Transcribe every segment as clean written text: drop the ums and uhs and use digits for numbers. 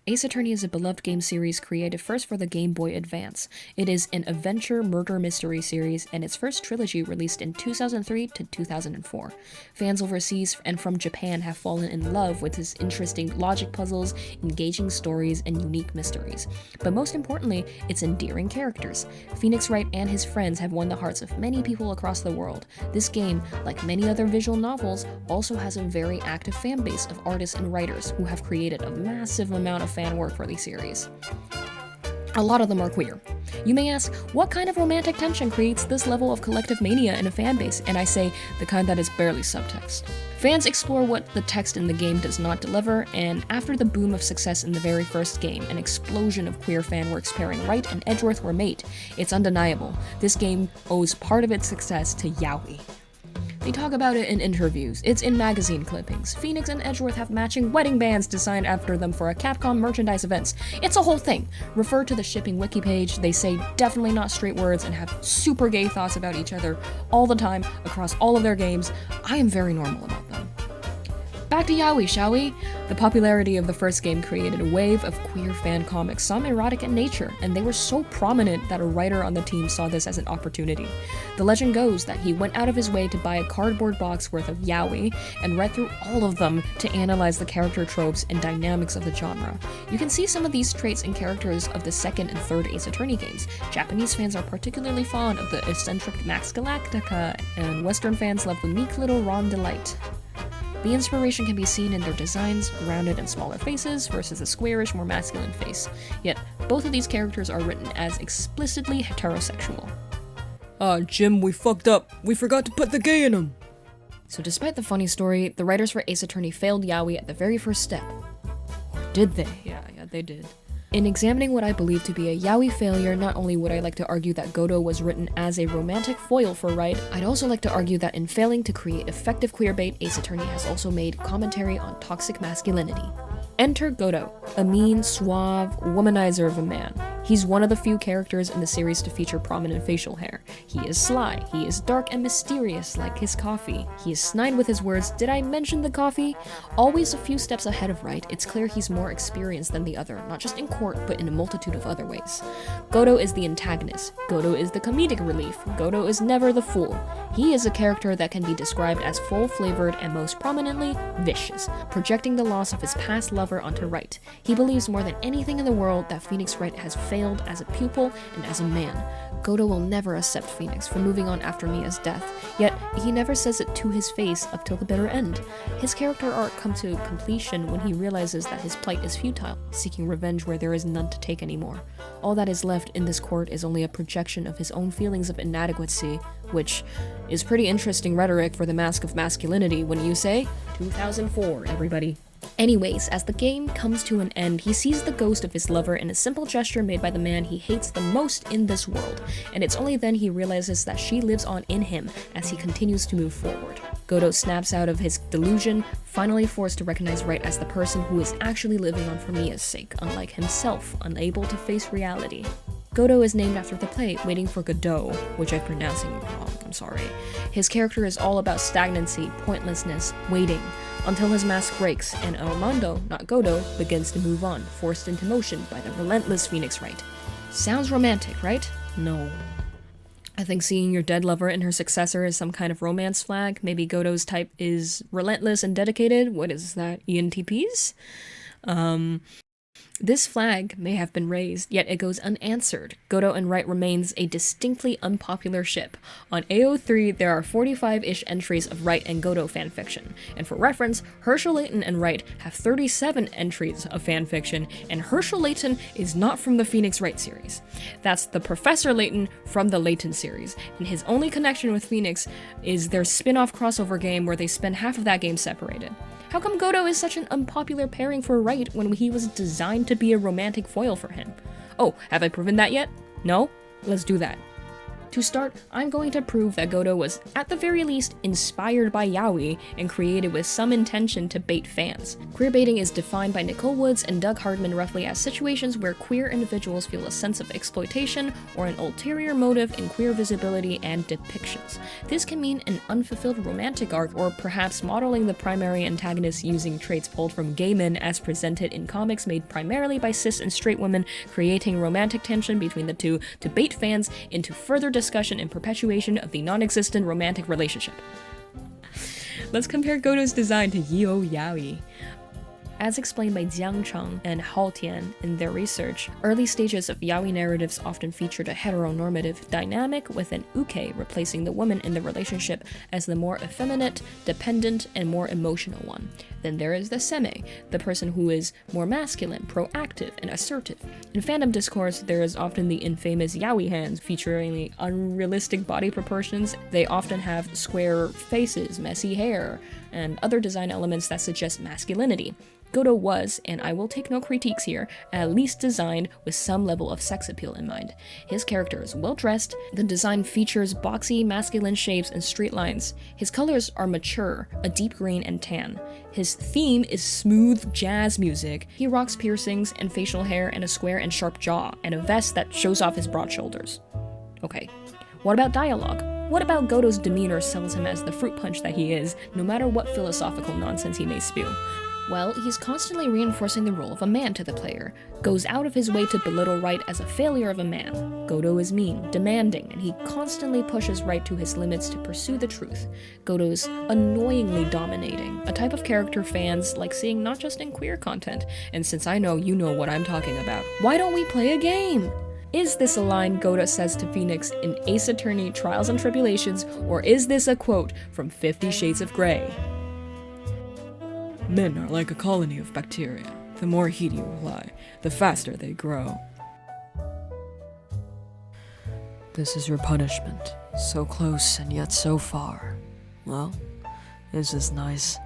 Ace Attorney is a beloved game series created first for the Game Boy Advance. It is an adventure murder mystery series, and its first trilogy released in 2003 to 2004. Fans overseas and from Japan have fallen in love with its interesting logic puzzles, engaging stories, and unique mysteries. But most importantly, its endearing characters. Phoenix Wright and his friends have won the hearts of many people across the world. This game, like many other visual novels, also has a very active fan base of artists and writers who have created a massive amount of fan work for the series. A lot of them are queer. You may ask, what kind of romantic tension creates this level of collective mania in a fan base? And I say, the kind that is barely subtext. Fans explore what the text in the game does not deliver, and after the boom of success in the very first game, an explosion of queer fan works pairing Wright and Edgeworth were made. It's undeniable. This game owes part of its success to Yaoi. They talk about it in interviews, it's in magazine clippings. Phoenix and Edgeworth have matching wedding bands designed after them for a Capcom merchandise events. It's a whole thing. Refer to the shipping wiki page, they say definitely not straight words and have super gay thoughts about each other all the time across all of their games. I am very normal about them. Back to Yaoi, shall we? The popularity of the first game created a wave of queer fan comics, some erotic in nature, and they were so prominent that a writer on the team saw this as an opportunity. The legend goes that he went out of his way to buy a cardboard box worth of yaoi and read through all of them to analyze the character tropes and dynamics of the genre. You can see some of these traits in characters of the second and third Ace Attorney games. Japanese fans are particularly fond of the eccentric Max Galactica, and Western fans love the meek little Ron Delight. The inspiration can be seen in their designs, rounded and smaller faces versus a squarish, more masculine face. Yet, both of these characters are written as explicitly heterosexual. Jim, we fucked up. We forgot to put the gay in them. So despite the funny story, the writers for Ace Attorney failed Yaoi at the very first step. Or did they? Yeah, they did. In examining what I believe to be a Yaoi failure, not only would I like to argue that Godot was written as a romantic foil for Wright, I'd also like to argue that in failing to create effective queerbait, Ace Attorney has also made commentary on toxic masculinity. Enter Godot, a mean, suave womanizer of a man. He's one of the few characters in the series to feature prominent facial hair. He is sly, he is dark and mysterious like his coffee. He is snide with his words, did I mention the coffee? Always a few steps ahead of Wright, it's clear he's more experienced than the other, not just in court, but in a multitude of other ways. Godot is the antagonist. Godot is the comedic relief. Godot is never the fool. He is a character that can be described as full-flavored and most prominently, vicious, projecting the loss of his past lover onto Wright. He believes more than anything in the world that Phoenix Wright has failed as a pupil and as a man. Godot will never accept Phoenix for moving on after Mia's death, yet he never says it to his face up till the bitter end. His character arc comes to completion when he realizes that his plight is futile, seeking revenge where there is none to take anymore. All that is left in this court is only a projection of his own feelings of inadequacy, which is pretty interesting rhetoric for the mask of masculinity when you say, 2004, everybody. Anyways, as the game comes to an end, he sees the ghost of his lover in a simple gesture made by the man he hates the most in this world, and it's only then he realizes that she lives on in him as he continues to move forward. Godot snaps out of his delusion, finally forced to recognize Wright as the person who is actually living on for Mia's sake, unlike himself, unable to face reality. Godot is named after the play Waiting for Godot, which I'm pronouncing wrong, I'm sorry. His character is all about stagnancy, pointlessness, waiting, until his mask breaks and Armando, not Godot, begins to move on, forced into motion by the relentless Phoenix Wright. Sounds romantic, right? No. I think seeing your dead lover and her successor is some kind of romance flag. Maybe Godot's type is relentless and dedicated. What is that, ENTPs? This flag may have been raised, yet it goes unanswered. Godot and Wright remains a distinctly unpopular ship. On AO3, there are 45-ish entries of Wright and Godot fanfiction. And for reference, Herschel Layton and Wright have 37 entries of fanfiction, and Herschel Layton is not from the Phoenix Wright series. That's the Professor Layton from the Layton series, and his only connection with Phoenix is their spin-off crossover game where they spend half of that game separated. How come Godot is such an unpopular pairing for Wright when he was designed to be a romantic foil for him? Oh, have I proven that yet? No? Let's do that. To start, I'm going to prove that Godot was, at the very least, inspired by yaoi and created with some intention to bait fans. Queerbaiting is defined by Nicole Woods and Doug Hardman roughly as situations where queer individuals feel a sense of exploitation or an ulterior motive in queer visibility and depictions. This can mean an unfulfilled romantic arc, or perhaps modeling the primary antagonist using traits pulled from gay men as presented in comics made primarily by cis and straight women, creating romantic tension between the two to bait fans into further discussion and perpetuation of the non-existent romantic relationship. Let's compare Godot's design to Yaoi. As explained by Jiang Cheng and Hao Tian in their research, early stages of yaoi narratives often featured a heteronormative dynamic with an uke replacing the woman in the relationship as the more effeminate, dependent, and more emotional one. Then there is the seme, the person who is more masculine, proactive, and assertive. In fandom discourse, there is often the infamous yaoi hands featuring the unrealistic body proportions. They often have square faces, messy hair, and other design elements that suggest masculinity. Godot was, and I will take no critiques here, at least designed with some level of sex appeal in mind. His character is well dressed, the design features boxy masculine shapes and straight lines. His colors are mature, a deep green and tan. His theme is smooth jazz music. He rocks piercings and facial hair and a square and sharp jaw, and a vest that shows off his broad shoulders. Okay, what about dialogue? What about Godot's demeanor sells him as the fruit punch that he is, no matter what philosophical nonsense he may spew? Well, he's constantly reinforcing the role of a man to the player, goes out of his way to belittle Right as a failure of a man. Godot is mean, demanding, and he constantly pushes Right to his limits to pursue the truth. Godot's annoyingly dominating, a type of character fans like seeing not just in queer content, and since I know you know what I'm talking about, why don't we play a game? Is this a line Godot says to Phoenix in Ace Attorney Trials and Tribulations, or is this a quote from 50 Shades of Grey? Men are like a colony of bacteria. The more heat you apply, the faster they grow. This is your punishment. So close and yet so far. Well, is this nice?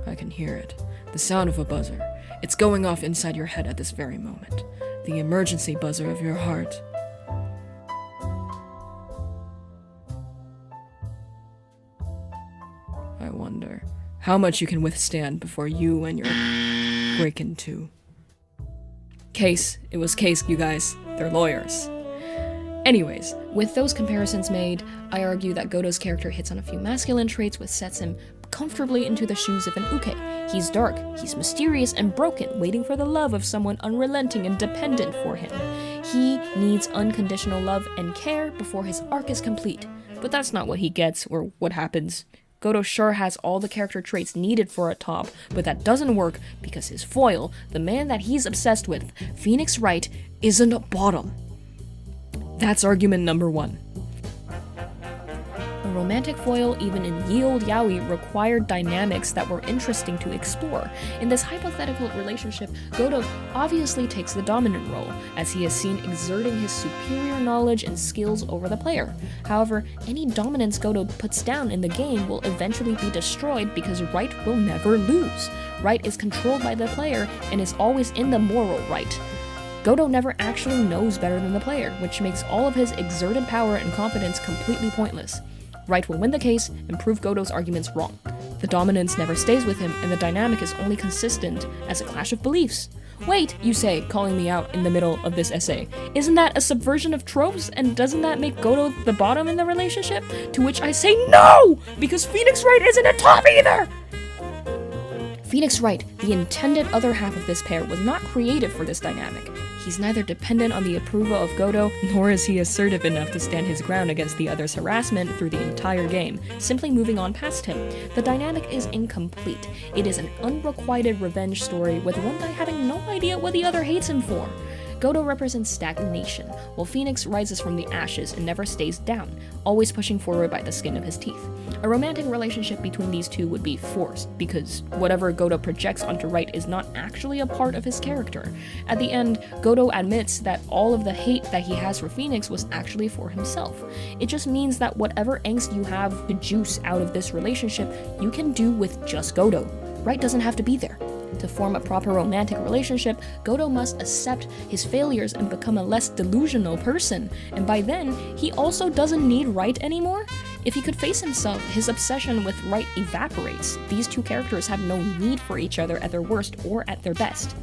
I can hear it. The sound of a buzzer. It's going off inside your head at this very moment. The emergency buzzer of your heart. I wonder how much you can withstand before you and your break in two. Case. It was Case, you guys. They're lawyers. Anyways, with those comparisons made, I argue that Godot's character hits on a few masculine traits which sets him comfortably into the shoes of an uke. He's dark, he's mysterious and broken, waiting for the love of someone unrelenting and dependent for him. He needs unconditional love and care before his arc is complete. But that's not what he gets or what happens. Godot sure has all the character traits needed for a top, but that doesn't work because his foil, the man that he's obsessed with, Phoenix Wright, isn't a bottom. That's argument number one. A romantic foil, even in ye olde yaoi, required dynamics that were interesting to explore. In this hypothetical relationship, Godot obviously takes the dominant role, as he is seen exerting his superior knowledge and skills over the player. However, any dominance Godot puts down in the game will eventually be destroyed because Right will never lose. Right is controlled by the player and is always in the moral right. Godot never actually knows better than the player, which makes all of his exerted power and confidence completely pointless. Right will win the case and prove Godot's arguments wrong. The dominance never stays with him, and the dynamic is only consistent as a clash of beliefs. Wait, you say, calling me out in the middle of this essay. Isn't that a subversion of tropes, and doesn't that make Godot the bottom in the relationship? To which I say no! Because Phoenix Wright isn't a top either! Phoenix Wright, the intended other half of this pair, was not created for this dynamic. He's neither dependent on the approval of Godot, nor is he assertive enough to stand his ground against the other's harassment through the entire game, simply moving on past him. The dynamic is incomplete. It is an unrequited revenge story with one guy having no idea what the other hates him for. Godot represents stagnation, while Phoenix rises from the ashes and never stays down, always pushing forward by the skin of his teeth. A romantic relationship between these two would be forced, because whatever Godot projects onto Right is not actually a part of his character. At the end, Godot admits that all of the hate that he has for Phoenix was actually for himself. It just means that whatever angst you have to juice out of this relationship, you can do with just Godot. Right doesn't have to be there. To form a proper romantic relationship, Godot must accept his failures and become a less delusional person, and by then, he also doesn't need Right anymore? If he could face himself, his obsession with Right evaporates. These two characters have no need for each other at their worst or at their best.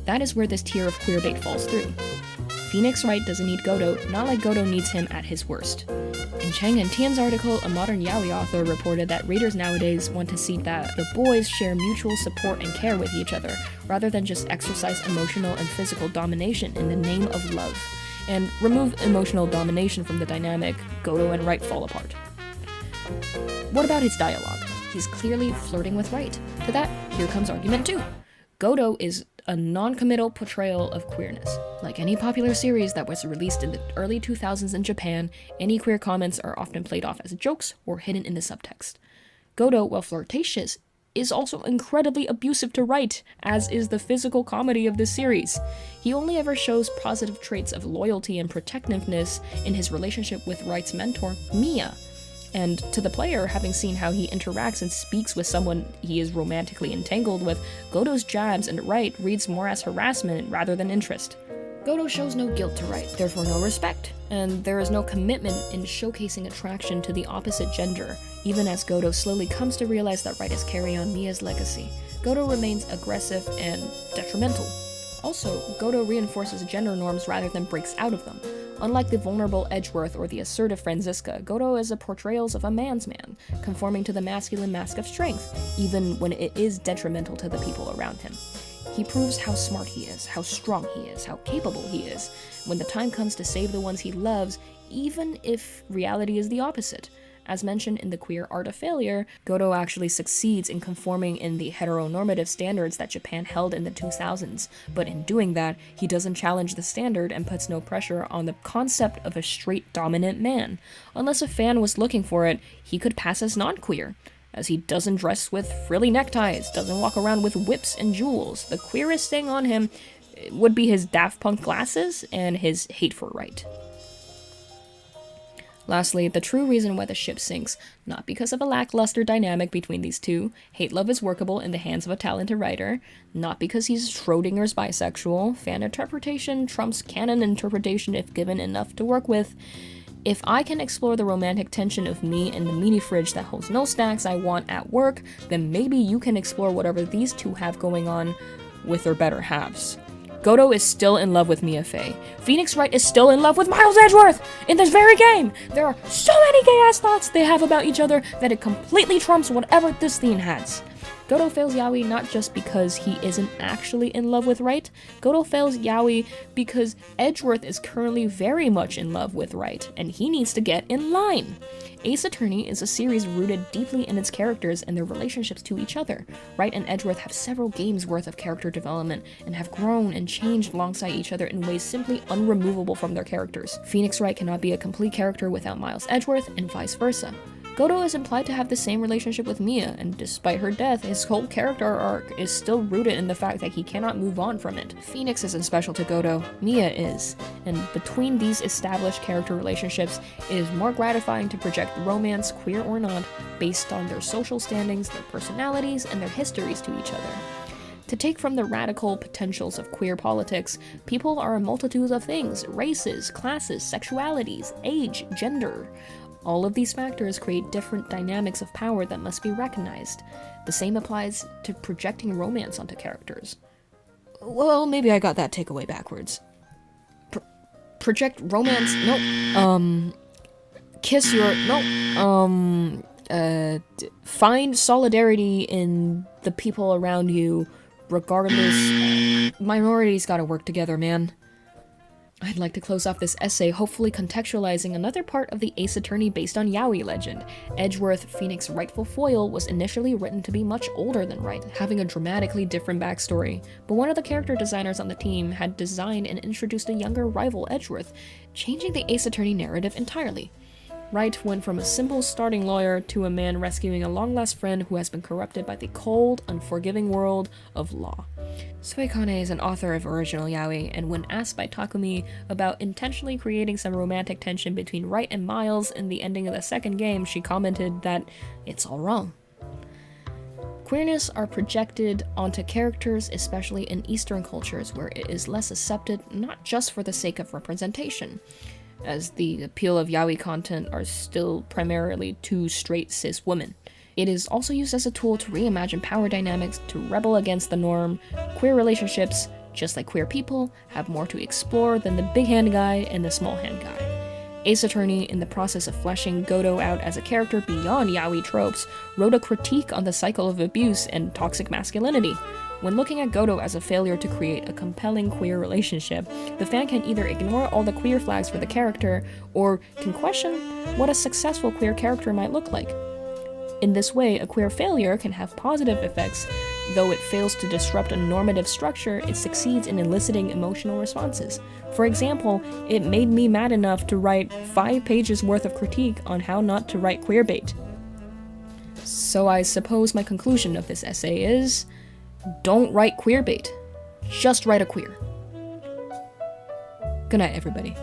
That is where this tier of queerbait falls through. Phoenix Wright doesn't need Godot, not like Godot needs him at his worst. In Chang and Tian's article, a modern yaoi author reported that readers nowadays want to see that the boys share mutual support and care with each other, rather than just exercise emotional and physical domination in the name of love. And remove emotional domination from the dynamic, Godot and Wright fall apart. What about his dialogue? He's clearly flirting with Wright. To that, here comes argument 2. Godot is a non-committal portrayal of queerness. Like any popular series that was released in the early 2000s in Japan, any queer comments are often played off as jokes or hidden in the subtext. Godot, while flirtatious, is also incredibly abusive to Wright, as is the physical comedy of this series. He only ever shows positive traits of loyalty and protectiveness in his relationship with Wright's mentor, Mia. And to the player, having seen how he interacts and speaks with someone he is romantically entangled with, Godot's jabs and Wright reads more as harassment rather than interest. Godot shows no guilt to Wright, therefore no respect, and there is no commitment in showcasing attraction to the opposite gender, even as Godot slowly comes to realize that Wright is carrying on Mia's legacy. Godot remains aggressive and detrimental. Also, Godot reinforces gender norms rather than breaks out of them. Unlike the vulnerable Edgeworth or the assertive Franziska, Godot is a portrayal of a man's man, conforming to the masculine mask of strength, even when it is detrimental to the people around him. He proves how smart he is, how strong he is, how capable he is, when the time comes to save the ones he loves, even if reality is the opposite. As mentioned in The Queer Art of Failure, Godot actually succeeds in conforming in the heteronormative standards that Japan held in the 2000s, but in doing that, he doesn't challenge the standard and puts no pressure on the concept of a straight dominant man. Unless a fan was looking for it, he could pass as non-queer, as he doesn't dress with frilly neckties, doesn't walk around with whips and jewels. The queerest thing on him would be his Daft Punk glasses and his hate for Wright. Lastly, the true reason why the ship sinks, not because of a lackluster dynamic between these two, hate-love is workable in the hands of a talented writer, not because he's Schrodinger's bisexual, fan interpretation trumps canon interpretation if given enough to work with. If I can explore the romantic tension of me and the mini fridge that holds no snacks I want at work, then maybe you can explore whatever these two have going on with their better halves. Godot is still in love with Mia Fey. Phoenix Wright is still in love with Miles Edgeworth! In this very game! There are so many gay-ass thoughts they have about each other that it completely trumps whatever this scene has. Godot fails Yaoi not just because he isn't actually in love with Wright. Godot fails Yaoi because Edgeworth is currently very much in love with Wright, and he needs to get in line. Ace Attorney is a series rooted deeply in its characters and their relationships to each other. Wright and Edgeworth have several games worth of character development and have grown and changed alongside each other in ways simply unremovable from their characters. Phoenix Wright cannot be a complete character without Miles Edgeworth, and vice versa. Godot is implied to have the same relationship with Mia, and despite her death, his whole character arc is still rooted in the fact that he cannot move on from it. Phoenix isn't special to Godot, Mia is, and between these established character relationships, it is more gratifying to project romance, queer or not, based on their social standings, their personalities, and their histories to each other. To take from the radical potentials of queer politics, people are a multitude of things: races, classes, sexualities, age, gender. All of these factors create different dynamics of power that must be recognized. The same applies to projecting romance onto characters. Well, maybe I got that takeaway backwards. Project romance, no. Kiss your, no. Find solidarity in the people around you, regardless. Minorities gotta work together, man. I'd like to close off this essay hopefully contextualizing another part of the Ace Attorney based on Yaoi legend. Edgeworth, Phoenix's rightful foil, was initially written to be much older than Wright, having a dramatically different backstory, but one of the character designers on the team had designed and introduced a younger rival, Edgeworth, changing the Ace Attorney narrative entirely. Wright went from a simple starting lawyer to a man rescuing a long-lost friend who has been corrupted by the cold, unforgiving world of law. Suekane is an author of original yaoi, and when asked by Takumi about intentionally creating some romantic tension between Wright and Miles in the ending of the second game, she commented that it's all wrong. Queerness are projected onto characters, especially in Eastern cultures, where it is less accepted not just for the sake of representation, as the appeal of yaoi content are still primarily to straight cis women. It is also used as a tool to reimagine power dynamics, to rebel against the norm. Queer relationships, just like queer people, have more to explore than the big hand guy and the small hand guy. Ace Attorney, in the process of fleshing Godot out as a character beyond yaoi tropes, wrote a critique on the cycle of abuse and toxic masculinity. When looking at Godot as a failure to create a compelling queer relationship, the fan can either ignore all the queer flags for the character, or can question what a successful queer character might look like. In this way, a queer failure can have positive effects. Though it fails to disrupt a normative structure, it succeeds in eliciting emotional responses. For example, it made me mad enough to write 5 pages worth of critique on how not to write queerbait. So I suppose my conclusion of this essay is, don't write queerbait. Just write a queer. Good night, everybody.